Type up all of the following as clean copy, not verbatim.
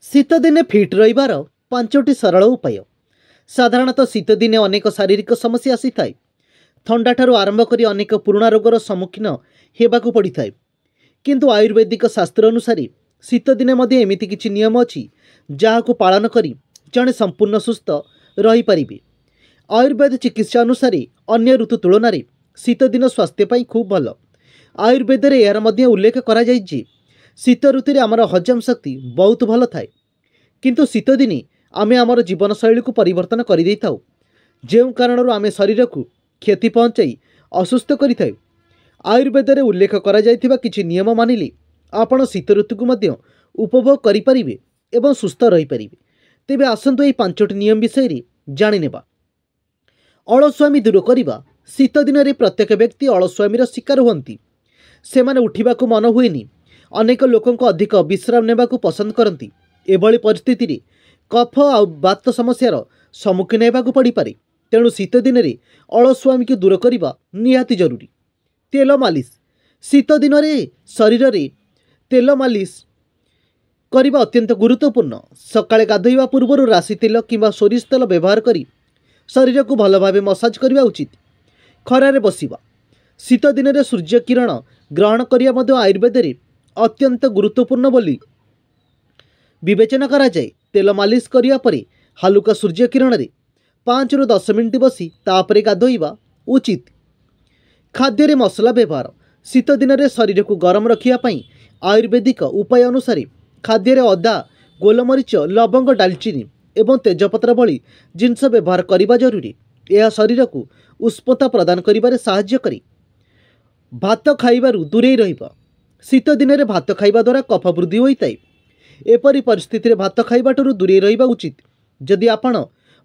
शीत दिने फिट रहिबार पांचटी सरल उपाय। साधारणतः शीत दिने अनेक शारीरिक समस्या आसी थाए। थंडा ठारू आरंभ करी अनेक पुराणा रोगर सम्मुखीन हेबाकू पड़ी थाए। किंतु आयुर्वेदिक शास्त्र अनुसार शीत दिने मध्ये एमिति किछि नियम अछि जाहाकू पालन करी जणे संपूर्ण सुस्थ रही परिबे। आयुर्वेद चिकित्सा अनुसार अन्य ऋतु तुलन में शीत दिन स्वास्थ्य पाई खूब भल। आयुर्वेद रे यार मध्ये उल्लेख करा जाय जे शीत ऋतु आमर हजम शक्ति बहुत भल थाए। किंतु शीत दिने आमे आमर जीवन शैली को परिवर्तन कर दे थाउ, जेउ कारण आमे शरीर को क्षति पहुँचाई असुस्थ करि थाउ। आयुर्वेद रे उल्लेख करा जायथिबा किछि नियम मानिले आपण शीत ऋतु को मध्य उपभोग करि परिबे एवं सुस्थ रही परिबे। तेबे आसंतु एई पांचटी नियम विषय रे जानि नेबा। अलस्वामी दूर करवा। शीत दिन में प्रत्येक व्यक्ति अलस्वामीर शिकार हुअन्ति। सेमाने उठिबाकू मन हुएनी। अनेक लोकंको अधिक विश्राम नेबाकू पसंद करती। एभली परिस्थिति रे कफ आ बात समस्यार सम्मुखीन हेबाकू पड़ी पारे। तेणु शीत दिन में अलस्वामी को दूर करवा निहाती जरूरी। तेल मालिश। शीत दिन में शरीर रे तेल मालिश करवा अत्यंत गुरुत्वपूर्ण। सकाळे गाधोइबा पूर्व राशि तेल किंबा सोरिष तेल व्यवहार करी शरीर को भल भाव मसाज करवा उचित। खरारे बसिबा। शीत दिन में सूर्य किरण ग्रहण करिया मध्य आयुर्वेद रे अत्यंत गुरुत्वपूर्ण बोली विवेचना करा जाए। तेल मालिश करिया परे हालुका सूर्य किरण रे 5 ରୁ 10 मिनिट बसी तापरे गाधोइबा उचित। खाद्य रे मसला व्यवहार। शीत दिन में शरीर को गरम रखिया पई आयुर्वेदिक उपाय अनुसार खाद्य रे अदा, गोलमरीच, लवंग, डालचीनी एवं तेजपत्र भली जिनस व्यवहार करने जरूरी। यह शरीर को उष्णता प्रदान करिबारे साहाय्य करे। भात खाइबारु दूरे रहिबा। शीत दिन में भात खाइबा द्वारा कफ वृद्धि होता है। एपरी परिस्थिति रे भात खाइबाटू दूरे रहिबा उचित। जदि आपण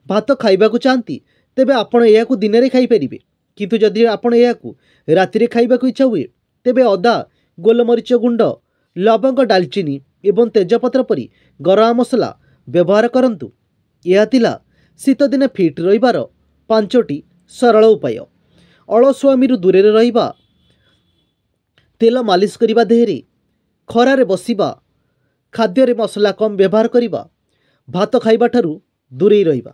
भात खाइबाकू चाहती तेबे आपण एयाकू दिन में खाई परिबे। किंतु जदि आपण एयाकू राति रे खाइबाकू इच्छा हुए तेबे अदा, गोलमरीच गुंड, लवंग, डालचीनी एवं तेजपत्र परी गरम मसला व्यवहार करंतु। यह थिला शीत दिने फिट रहिबार 5टी सरल उपाय। अलस्वामी दूरे रहिबा। तेल मालिश करिबा देहरे। खरारे बसिबा। खाद्य रे मसला कम व्यवहार करिबा। भात खाइबा ठारू दूरे रहिबा।